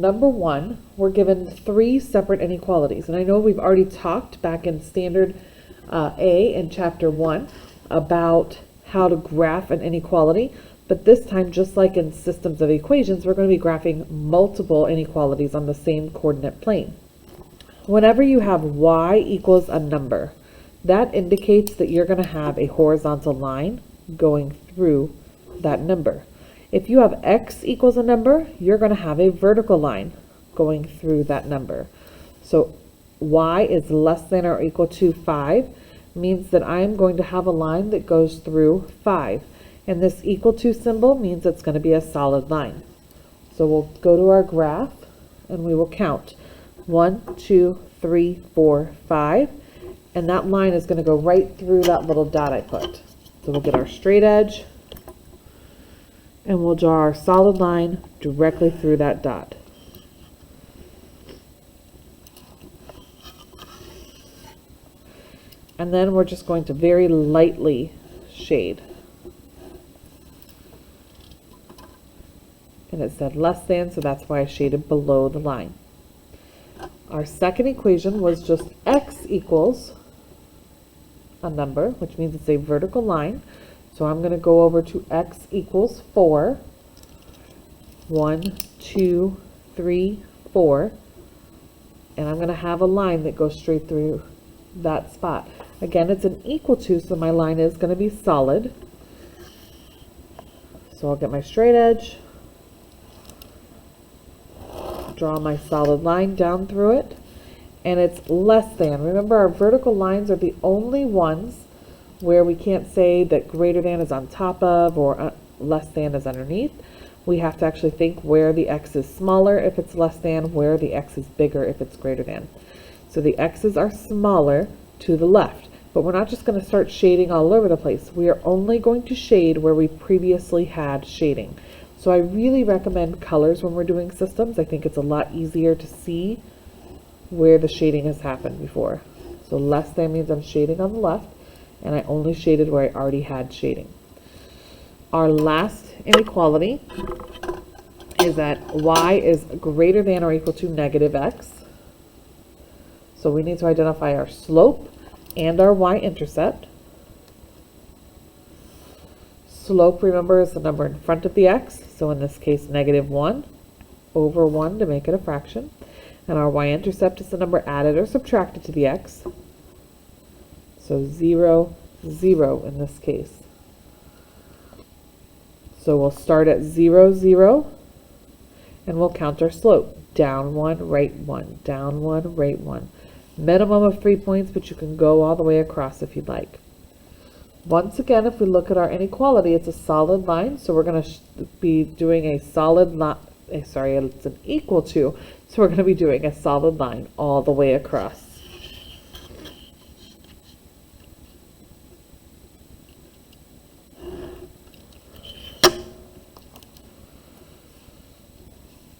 Number one, we're given three separate inequalities. And I know we've already talked back in Standard A in Chapter 1 about how to graph an inequality. But this time, just like in systems of equations, we're going to be graphing multiple inequalities on the same coordinate plane. Whenever you have y equals a number, that indicates that you're going to have a horizontal line going through that number. If you have x equals a number, you're going to have a vertical line going through that number. So y is less than or equal to 5 means that I am going to have a line that goes through 5. And this equal to symbol means it's going to be a solid line. So we'll go to our graph and we will count 1, 2, 3, 4, 5. And that line is going to go right through that little dot I put. So we'll get our straight edge. And we'll draw our solid line directly through that dot. And then we're just going to very lightly shade. And it said less than, so that's why I shaded below the line. Our second equation was just x equals a number, which means it's a vertical line. So I'm going to go over to x equals 4. 1, 2, 3, 4. And I'm going to have a line that goes straight through that spot. Again, it's an equal to, so my line is going to be solid. So I'll get my straight edge, draw my solid line down through it, and it's less than. Remember, our vertical lines are the only ones where we can't say that greater than is on top of or less than is underneath. We have to actually think where the x is smaller if it's less than, where the x is bigger if it's greater than. So the x's are smaller to the left, but we're not just going to start shading all over the place. We are only going to shade where we previously had shading. So I really recommend colors when we're doing systems. I think it's a lot easier to see where the shading has happened before. So less than means I'm shading on the left, and I only shaded where I already had shading. Our last inequality is that y is greater than or equal to negative x. So we need to identify our slope and our y-intercept. Slope, remember, is the number in front of the x. So in this case, negative 1 over 1 to make it a fraction. And our y-intercept is the number added or subtracted to the x. So 0, 0 in this case. So we'll start at 0, 0, and we'll count our slope. Down 1, right 1, down 1, right 1. Minimum of 3 points, but you can go all the way across if you'd like. Once again, if we look at our inequality, it's a solid line, so we're going to be doing a solid line. Sorry, it's an equal to, so we're going to be doing a solid line all the way across.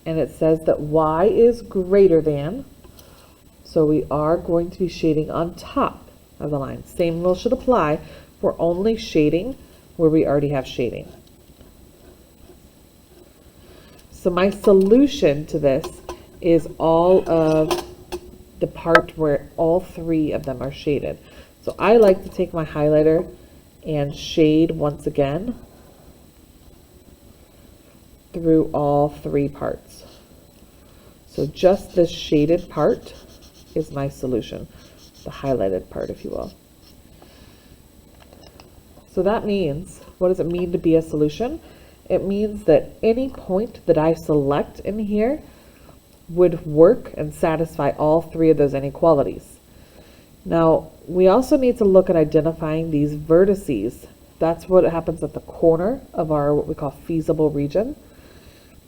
And it says that y is greater than, so we are going to be shading on top of the line. Same rule should apply. We're only shading where we already have shading. So my solution to this is all of the part where all three of them are shaded. So I like to take my highlighter and shade once again through all three parts. So just this shaded part is my solution, the highlighted part, if you will. So that means, what does it mean to be a solution? It means that any point that I select in here would work and satisfy all three of those inequalities. Now, we also need to look at identifying these vertices. That's what happens at the corner of our what we call feasible region.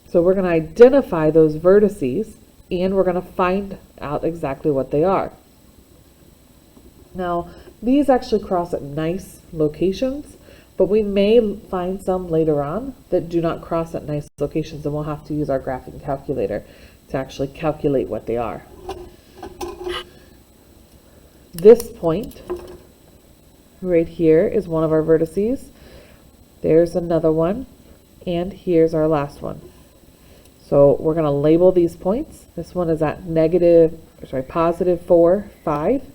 So we're going to identify those vertices, and we're going to find out exactly what they are. Now, these actually cross at nice locations, but we may find some later on that do not cross at nice locations, and we'll have to use our graphing calculator to actually calculate what they are. This point right here is one of our vertices. There's another one, and here's our last one. So So we're going to label these points. This one is at positive 4, 5.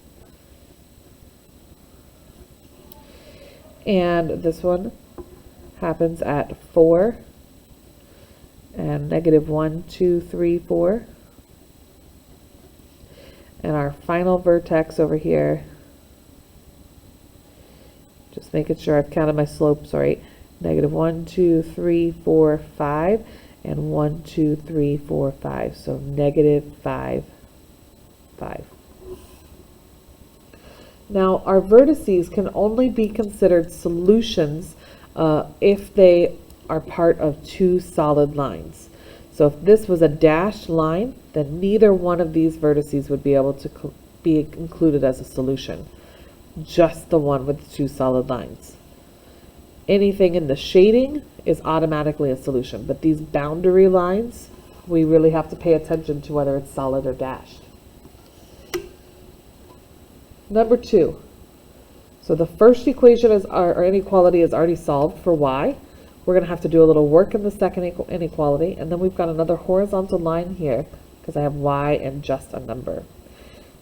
And this one happens at 4 and negative 1, 2, 3, 4. And our final vertex over here, just making sure I've counted my slopes right, negative 1, 2, 3, 4, 5, and 1, 2, 3, 4, 5. So negative 5, 5. Now, our vertices can only be considered solutions if they are part of two solid lines. So if this was a dashed line, then neither one of these vertices would be able to be included as a solution. Just the one with the two solid lines. Anything in the shading is automatically a solution, but these boundary lines, we really have to pay attention to whether it's solid or dashed. Number 2. So the first equation is our inequality is already solved for y. We're going to have to do a little work in the second inequality, and then we've got another horizontal line here because I have y and just a number.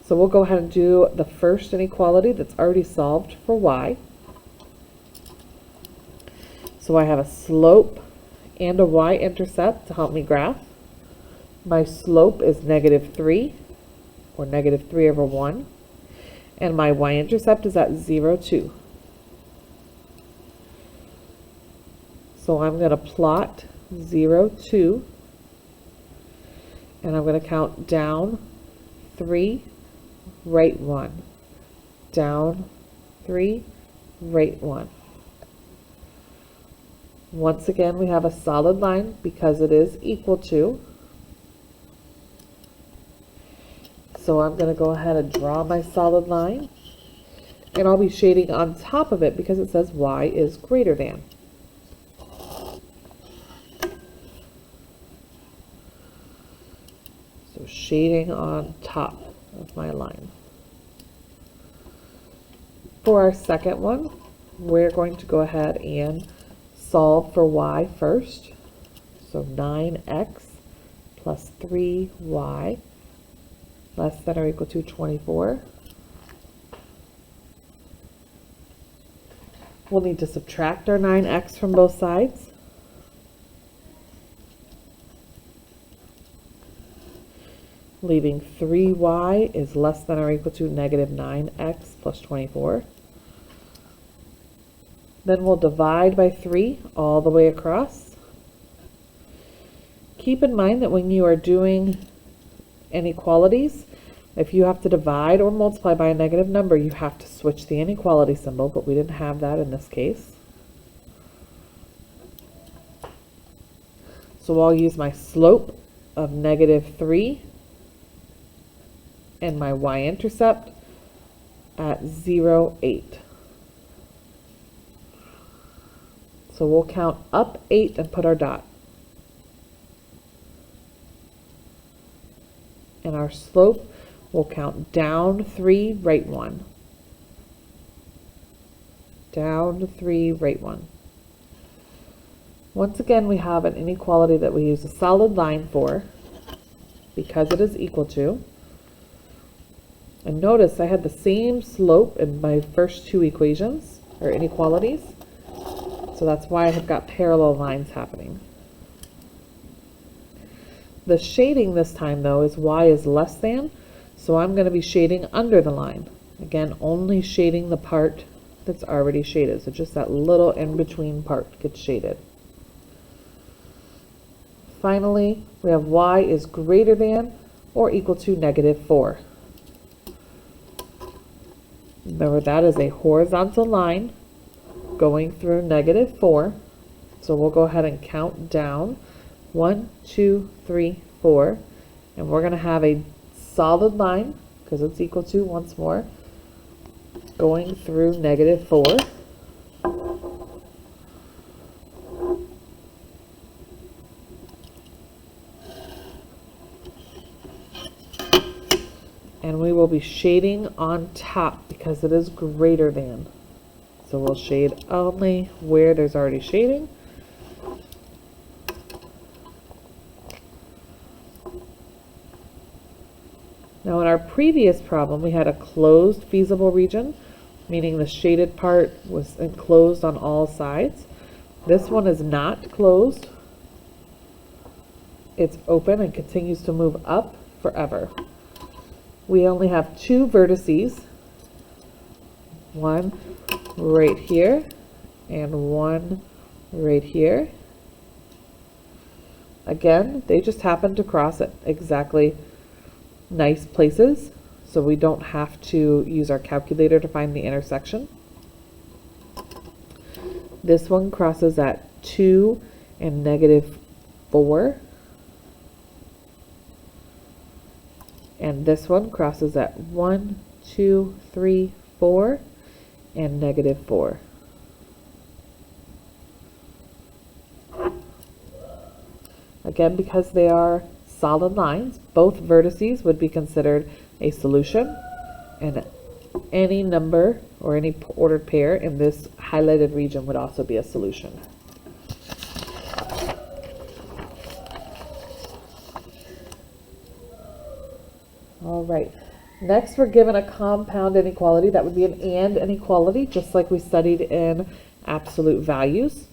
So we'll go ahead and do the first inequality that's already solved for y. So I have a slope and a y-intercept to help me graph. My slope is negative 3, or negative 3 over 1. And my y-intercept is at 0, 2. So I'm going to plot 0, 2. And I'm going to count down 3, right 1. Down 3, right 1. Once again, we have a solid line because it is equal to. So I'm going to go ahead and draw my solid line, and I'll be shading on top of it because it says y is greater than. So shading on top of my line. For our second one, we're going to go ahead and solve for y first. So 9x plus 3y less than or equal to 24. We'll need to subtract our 9x from both sides. Leaving 3y is less than or equal to negative 9x plus 24. Then we'll divide by 3 all the way across. Keep in mind that when you are doing inequalities, if you have to divide or multiply by a negative number, you have to switch the inequality symbol, but we didn't have that in this case. So I'll use my slope of negative 3 and my y-intercept at 0, 8. So we'll count up 8 and put our dot. And our slope, we'll count down 3, right 1. Down 3, right 1. Once again, we have an inequality that we use a solid line for because it is equal to. And notice I had the same slope in my first two equations, or inequalities. So that's why I have got parallel lines happening. The shading this time, though, is y is less than, so I'm going to be shading under the line. Again, only shading the part that's already shaded, so just that little in-between part gets shaded. Finally, we have y is greater than or equal to negative 4. Remember, that is a horizontal line going through negative 4. So we'll go ahead and count down 1, 2, 3, 4. And we're going to have a solid line, because it's equal to, once more, going through negative 4. And we will be shading on top because it is greater than. So we'll shade only where there's already shading. Now in our previous problem, we had a closed feasible region, meaning the shaded part was enclosed on all sides. This one is not closed. It's open and continues to move up forever. We only have two vertices, one right here and one right here. Again, they just happen to cross at exactly nice places, so we don't have to use our calculator to find the intersection. This one crosses at 2 and -4. And this one crosses at 1, 2, 3, 4 and -4. Again, because they are solid lines, both vertices would be considered a solution, and any number or any ordered pair in this highlighted region would also be a solution. All right, next we're given a compound inequality. That would be an and inequality, just like we studied in absolute values.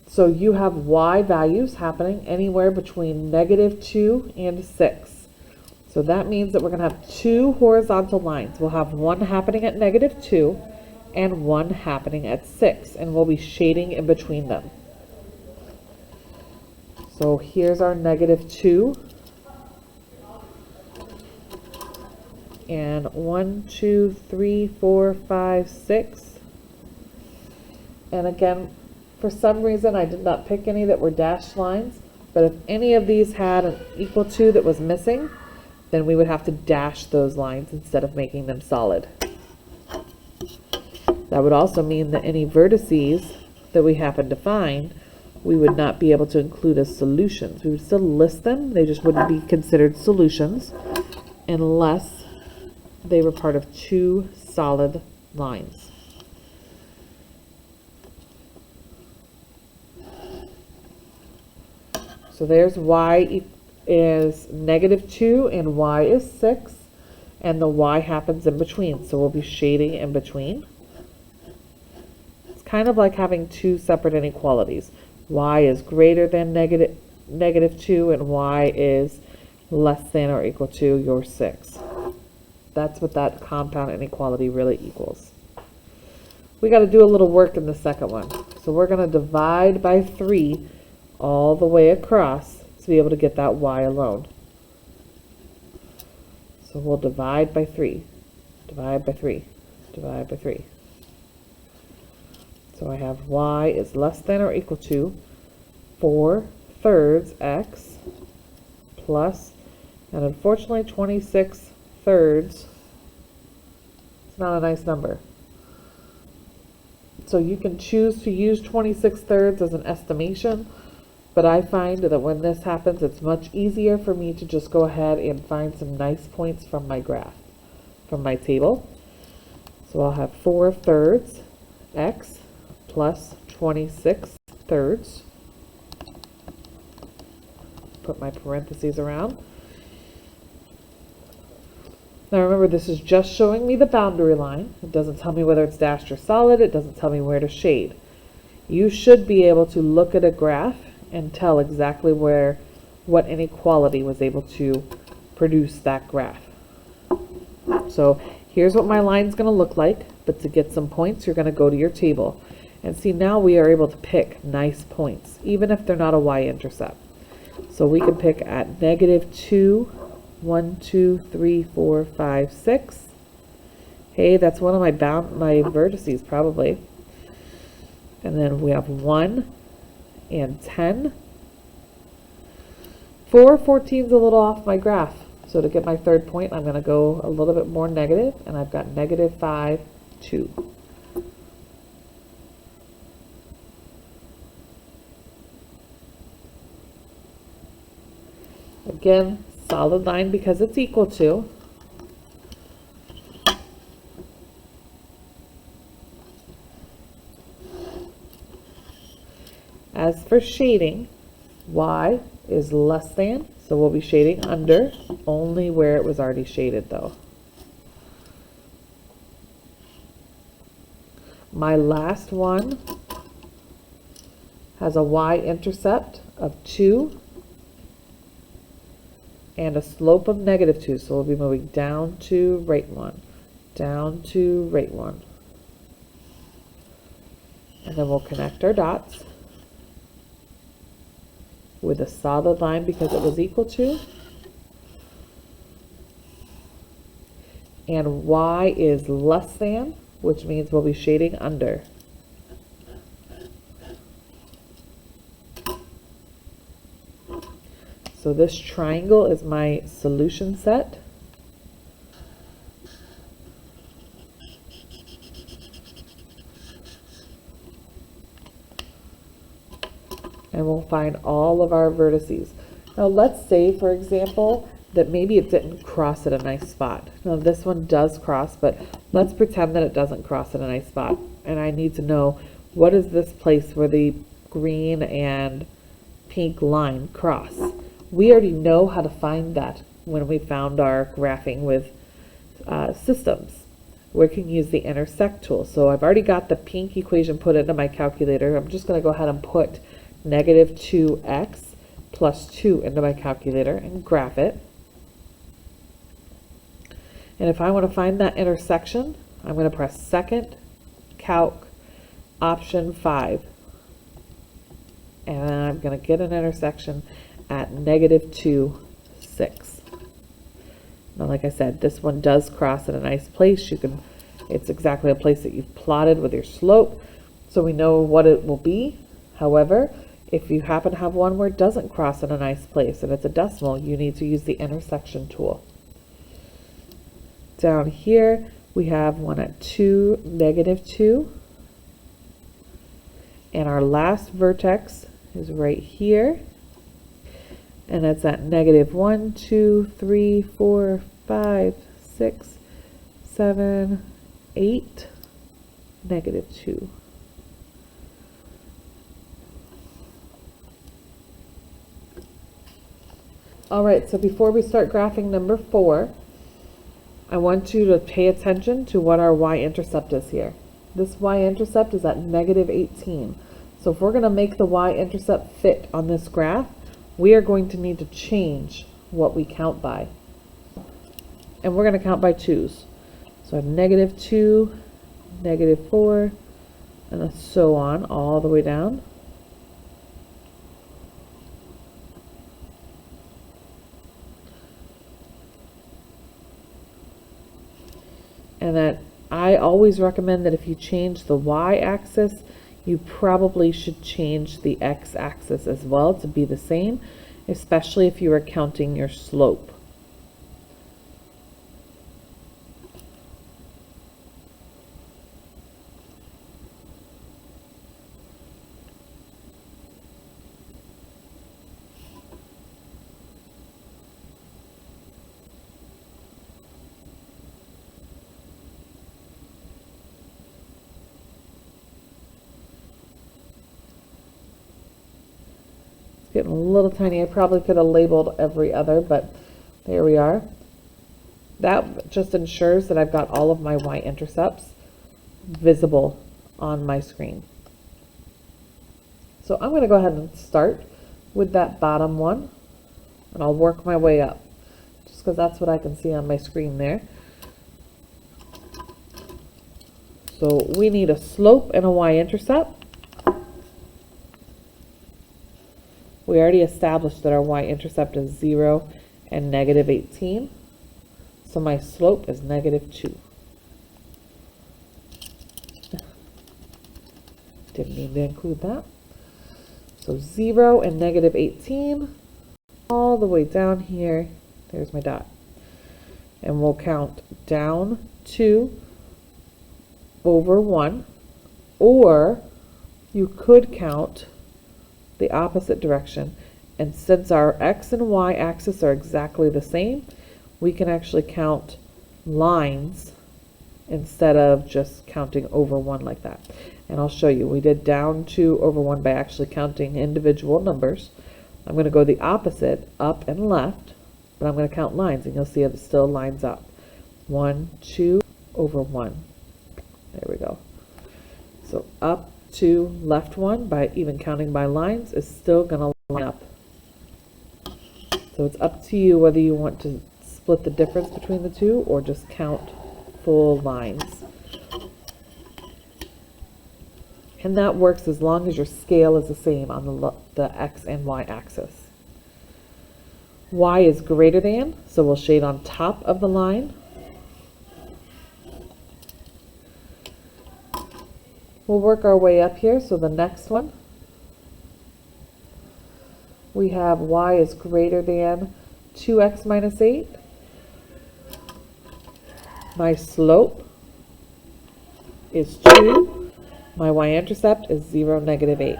So you have y values happening anywhere between -2 and 6. So that means that we're going to have two horizontal lines. We'll have one happening at -2 and one happening at 6, and we'll be shading in between them. So here's our -2. And 1, 2, 3, 4, 5, 6. And again, for some reason I did not pick any that were dashed lines, but if any of these had an equal to that was missing, then we would have to dash those lines instead of making them solid. That would also mean that any vertices that we happen to find, we would not be able to include as solutions. We would still list them, they just wouldn't be considered solutions unless they were part of two solid lines. So there's y is -2 and y is 6, and the y happens in between, so we'll be shading in between. It's kind of like having two separate inequalities. Y is greater than -2 and y is less than or equal to your 6. That's what that compound inequality really equals. We got to do a little work in the second one. So we're going to divide by 3 all the way across to be able to get that y alone. So we'll divide by 3, divide by 3, divide by 3. So I have y is less than or equal to 4/3 x plus, and unfortunately 26/3. It's not a nice number. So you can choose to use 26/3 as an estimation, but I find that when this happens, it's much easier for me to just go ahead and find some nice points from my graph, from my table. So I'll have 4/3 x plus 26/3. Put my parentheses around. Now remember, this is just showing me the boundary line. It doesn't tell me whether it's dashed or solid. It doesn't tell me where to shade. You should be able to look at a graph and tell exactly what inequality was able to produce that graph. So here's what my line's going to look like, but to get some points, you're going to go to your table. And see, now we are able to pick nice points, even if they're not a y-intercept. So we can pick at -2, 1, 2, 3, 4, 5, 6. Hey, that's one of my vertices probably. And then we have 1 and 10. 4, 14 is a little off my graph. So to get my third point, I'm going to go a little bit more negative, and I've got -5, 2. Again, solid line because it's equal to. As for shading, y is less than, so we'll be shading under. only where it was already shaded though. My last one has a y-intercept of 2 and a slope of -2. So we'll be moving down to right 1, down to right 1. And then we'll connect our dots with a solid line because it was equal to. And y is less than, which means we'll be shading under. So this triangle is my solution set. And we'll find all of our vertices. Now let's say, for example, that maybe it didn't cross at a nice spot. Now this one does cross, but let's pretend that it doesn't cross at a nice spot. And I need to know, what is this place where the green and pink line cross? We already know how to find that when we found our graphing with systems. We can use the intersect tool. So I've already got the pink equation put into my calculator. I'm just going to go ahead and put -2x plus 2 into my calculator and graph it. And if I want to find that intersection, I'm going to press second, calc, option 5. And I'm going to get an intersection at -2, 6. Now, like I said, this one does cross at a nice place. It's exactly a place that you've plotted with your slope, so we know what it will be. However, if you happen to have one where it doesn't cross in a nice place and it's a decimal, you need to use the intersection tool. Down here, we have one at 2, -2. And our last vertex is right here. And that's at -1, 2, 3, 4, 5, 6, 7, 8, -2. All right, so before we start graphing number 4, I want you to pay attention to what our y-intercept is here. This y-intercept is at -18. So if we're going to make the y-intercept fit on this graph, we are going to need to change what we count by. And we're going to count by 2's. So I have -2, -4, and so on all the way down. And that I always recommend that if you change the y-axis, you probably should change the x-axis as well to be the same, especially if you are counting your slope. Getting a little tiny. I probably could have labeled every other, but there we are. That just ensures that I've got all of my y-intercepts visible on my screen. So I'm going to go ahead and start with that bottom one, and I'll work my way up, just because that's what I can see on my screen there. So we need a slope and a y-intercept. We already established that our y-intercept is 0 and -18. So my slope is -2. Didn't need to include that. So 0 and -18 all the way down here. There's my dot. And we'll count down 2 over 1. Or you could count the opposite direction, and since our x and y axis are exactly the same, we can actually count lines instead of just counting over 1 like that. And I'll show you. We did down 2 over 1 by actually counting individual numbers. I'm going to go the opposite, up and left. but I'm going to count lines, and you'll see it still lines up. 1, 2 over 1. There we go. So up to left 1, by even counting by lines, is still going to line up. So it's up to you whether you want to split the difference between the two or just count full lines. And that works as long as your scale is the same on the X and Y axis. Y is greater than, so we'll shade on top of the line. We'll work our way up here, so the next one, we have Y is greater than 2x minus 8. My slope is 2. My y-intercept is 0, negative 8.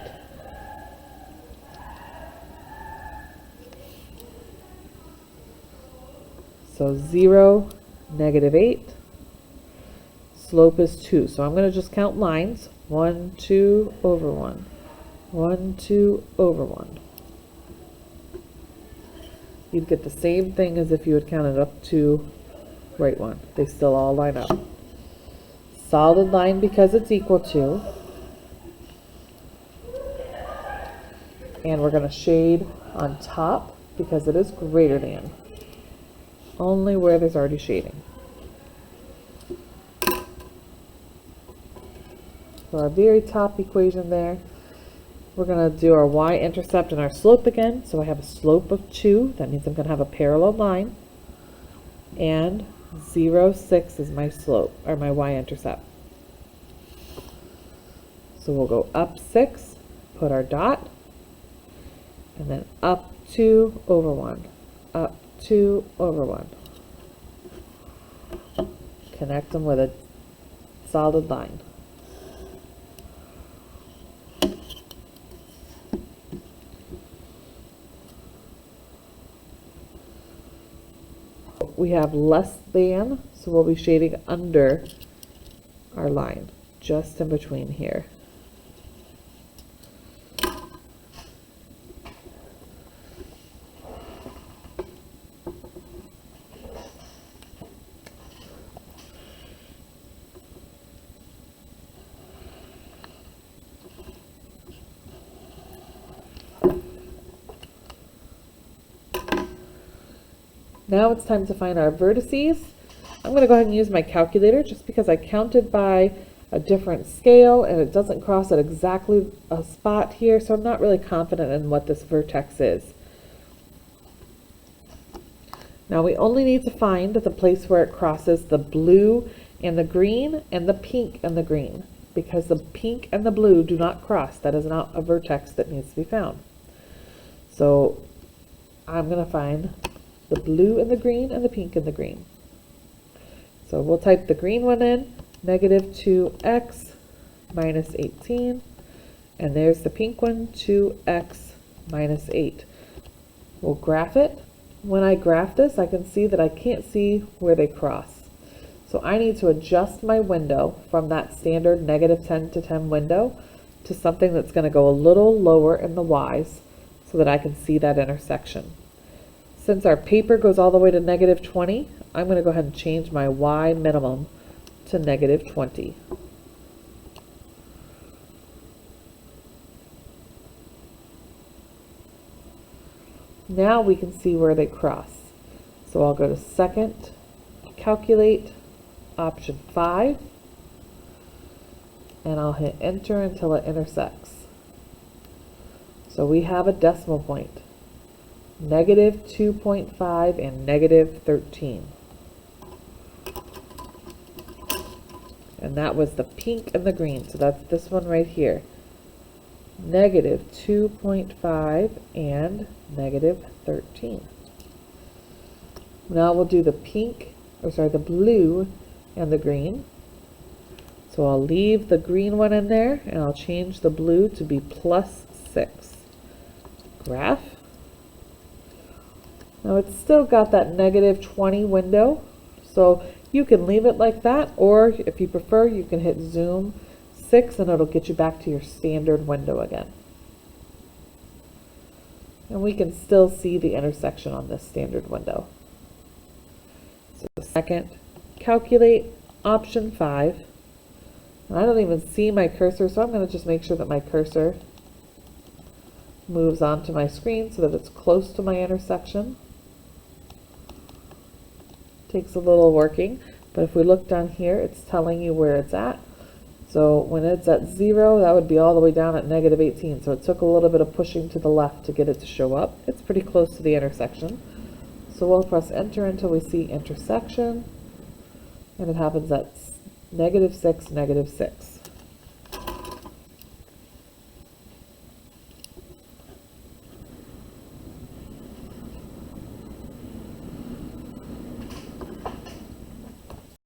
So 0, negative 8. Slope is 2. So I'm going to just count lines. 1, 2, over 1. 1, 2, over 1. You'd get the same thing as if you had counted up to right 1. They still all line up. Solid line because it's equal to. And we're going to shade on top because it is greater than. Only where there's already shading. So our very top equation there, we're going to do our y-intercept and our slope again. So I have a slope of 2. That means I'm going to have a parallel line. And 0, 6 is my slope, or my y-intercept. So we'll go up 6, put our dot, and then up 2 over 1, up 2 over 1. Connect them with a solid line. We have less than, so we'll be shading under our line, just in between here. Now it's time to find our vertices. I'm going to go ahead and use my calculator just because I counted by a different scale and it doesn't cross at exactly a spot here, so I'm not really confident in what this vertex is. Now we only need to find the place where it crosses the blue and the green and the pink and the green, because the pink and the blue do not cross. That is not a vertex that needs to be found. So I'm going to find the blue and the green and the pink and the green. So we'll type the green one in, negative 2x minus 18, and there's the pink one, 2x minus 8. We'll graph it. When I graph this, I can see that I can't see where they cross. So I need to adjust my window from that standard negative 10 to 10 window to something that's going to go a little lower in the y's so that I can see that intersection. Since our paper goes all the way to negative 20, I'm going to go ahead and change my y minimum to negative 20. Now we can see where they cross. So I'll go to second, calculate, option 5, and I'll hit enter until it intersects. So we have a decimal point. Negative 2.5 and negative 13. And that was the pink and the green, so that's this one right here. Negative 2.5 and negative 13. Now we'll do the pink, the blue and the green. So I'll leave the green one in there and I'll change the blue to be plus 6. Graph. Now it's still got that negative 20 window, so you can leave it like that, or if you prefer, you can hit zoom 6 and it'll get you back to your standard window again. And we can still see the intersection on this standard window. So the second, calculate option 5. And I don't even see my cursor, so I'm going to just make sure that my cursor moves onto my screen so that it's close to my intersection. Takes a little working, but if we look down here, it's telling you where it's at. So when it's at 0, that would be all the way down at -18. So it took a little bit of pushing to the left to get it to show up. It's pretty close to the intersection. So we'll press enter until we see intersection, and it happens at -6, -6.